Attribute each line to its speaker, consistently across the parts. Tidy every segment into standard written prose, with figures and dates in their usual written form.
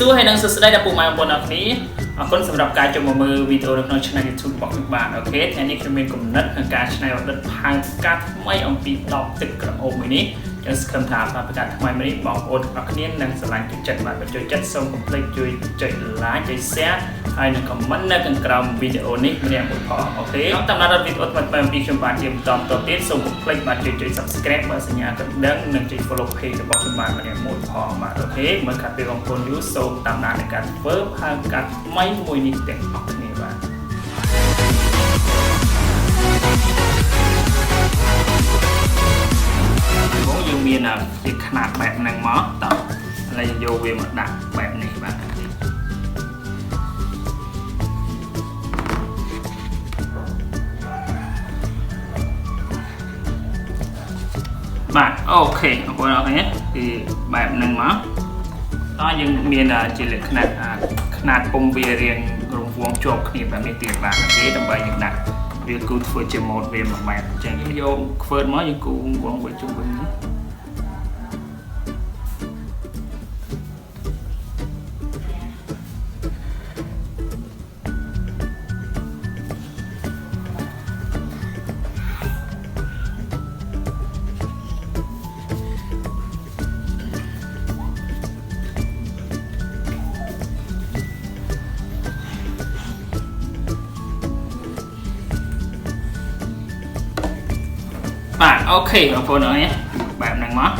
Speaker 1: សួរហើយនឹងសួស្តីដល់ពុកម៉ែបងប្អូនអរគ្នាអរគុណសម្រាប់ការចូលមកមើលវីដេអូនៅក្នុង Channel YouTube របស់ខ្ញុំបាទអូខេថ្ងៃនេះខ្ញុំមានគំនិតក្នុងការច្នៃប្រឌិតផើងផ្កាថ្មីអំពីដបទឹកក្រអូបមួយនេះចឹងសង្ឃឹមថាផើងផ្កាថ្មីមួយនេះបងប្អូនទាំងអស់គ្នានឹងស្រឡាញ់ចូលចិត្តបាទបើចូលចិត្តសូមកុំភ្លេចជួយចុច like ចុច share ហើយនឹង comment នៅខាងក្រោមវីដេអូនេះម្នាក់មួយផងអូខេតាមដានវីដេអូថ្មីៗអំពីខ្ញុំបាទជាបន្តទៀតសូមកុំភ្លេចបាទជួយចុច subscribe បើសញ្ញាកណ្ដឹងនិងចុច follow page របស់ខ្ញុំបាទម្នាក់មួយផងបាទអូខេមើលខាត់ពេលបងប្អូនយូរសូមតាមដាននៃការធ្វើផើងផ្កាថ្មីមួយនេះទាំងអស់គ្នាបាទបងយើងមានជាຂະຫນາດបែបហ្នឹងមកតោះឥឡូវយកវាមកដាក់បែបនេះបាទបាទអូខេបងប្អូនអរគុណគឺបែបហ្នឹងមកតោះយើងមានជាលក្ខណៈຂະຫນາດពុំវារៀងរង្វង់ជាប់គ្នាបែបនេះទៀតបាទអូខេដើម្បីយើងដាក់វាគូធ្វើជាម៉ូតវាមួយបែបអញ្ចឹងយើងយកខ្វិតមកយើងគូរង្វង់វាជុំវិញនេះបាទអូខេបងប្អូនអរគុណបែបហ្នឹងមក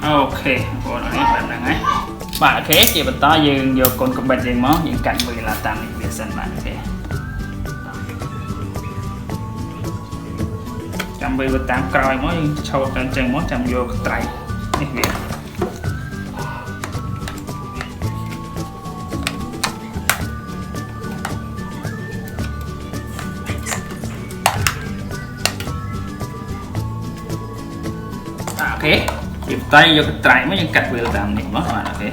Speaker 1: អូខេបងប្អូនអរគុណបែបហ្នឹងហើយបាទអូខេជាបន្តយើងយកកូនកបិតយើងមកយើងកាត់វាឡាតាមនេះវាសិនបាទអូខេចាំវាតាមក្រោយមកយើងឆោតទៅអញ្ចឹងមកចាំយកត្រៃនេះវាអូខេយើងតែយកត្រៃមកយើងកាត់វាតាមនេះមកបាទអូខេ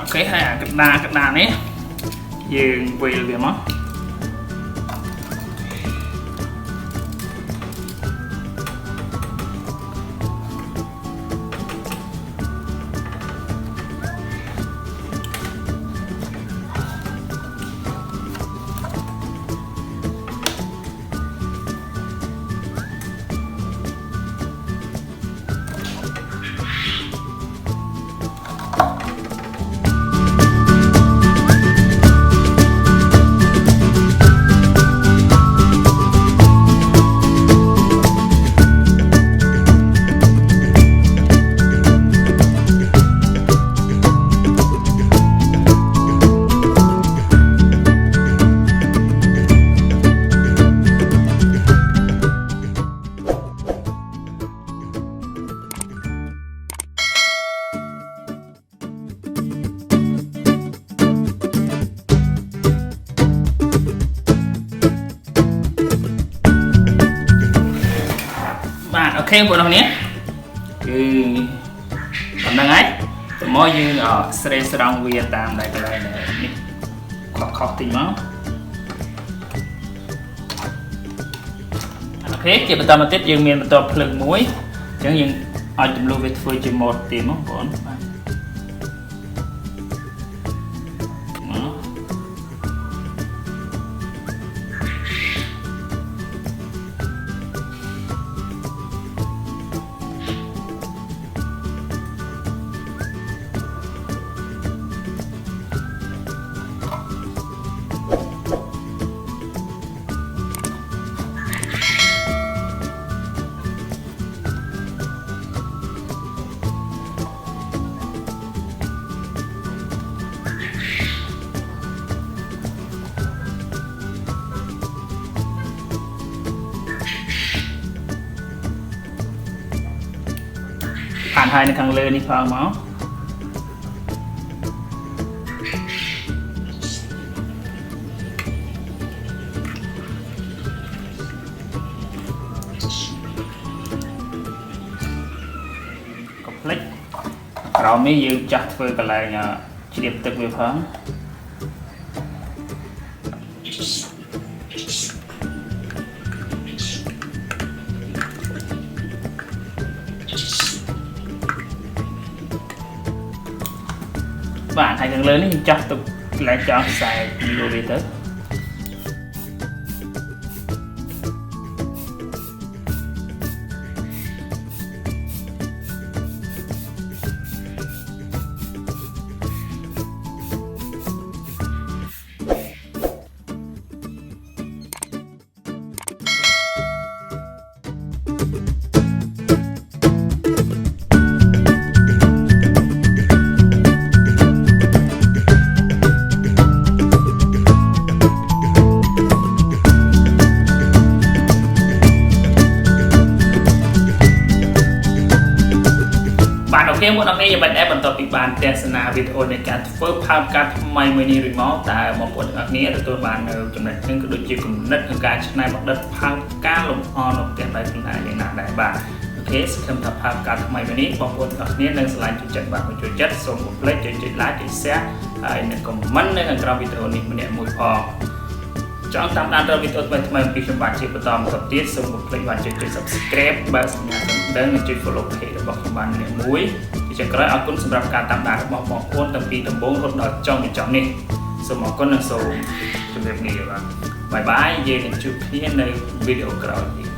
Speaker 1: អូខេហើយកណ្ដាលនេះយើងវាយវាមកអូខេបងប្អូននេះគឺប៉ុណ្្នឹងហើយតើមកយើងស្រេស្រង់វាតាមដែលកន្លែងនេះខុសតិចមកអូខេជាបន្តមកទៀតយើងមានបន្ទាប់ភ្លើងមួយអញ្ចឹងយើងឲ្យចំនួនវាធ្វើជាម៉ូតទៀតមកបងប្អូនបាទ hai nó khăn lơ đi phong máu complete rồi mới dương chặt với cái này chỉ điểm tức về phong bạn hãy gần lớn đi cho tục lại cho xài video đi tới một năm nay bạn đãបន្តពីបានទស្សនាវីដេអូនៃការធ្វើផើងកាត់ថ្មីមួយនេះរីមកតែបងប្អូនទាំងអស់គ្នាទទួលបាននៅចំណេះដឹងក៏ដូចជាគំនិតក្នុងការច្នៃប្រឌិតផើងការលម្អនៅផ្ទះដៃខ្លួនឯងយ៉ាងណាដែរបាទអូខេសង្ឃឹមថាផើងកាត់ថ្មីមួយនេះបងប្អូនទាំងអស់គ្នានឹងឆ្លងជួយចិត្តបាទជួយចិត្តសូមកុំភ្លេចចុច like ចុច share ហើយនឹង comment នៅខាងក្រោមវីដេអូនេះម្នាក់មួយផងចង់តាមដានវីដេអូថ្មីៗពីខ្ញុំបាទជាបន្តមកទៀតសូមកុំភ្លេចបាទចុច subscribe បើសញ្ញាដឹងនិងចុច follow page របស់ខ្ញុំបាទម្នាក់មួយជាចុងក្រោយអរគុណសម្រាប់ការតាមដានរបស់បងប្អូនតាំងពីដំបូងរហូតដល់ចុងបញ្ចប់នេះសូមអរគុណនិងសូមជម្រាបលាបាទបាយបាយយើងនឹងជួបគ្នានៅវីដេអូក្រោយ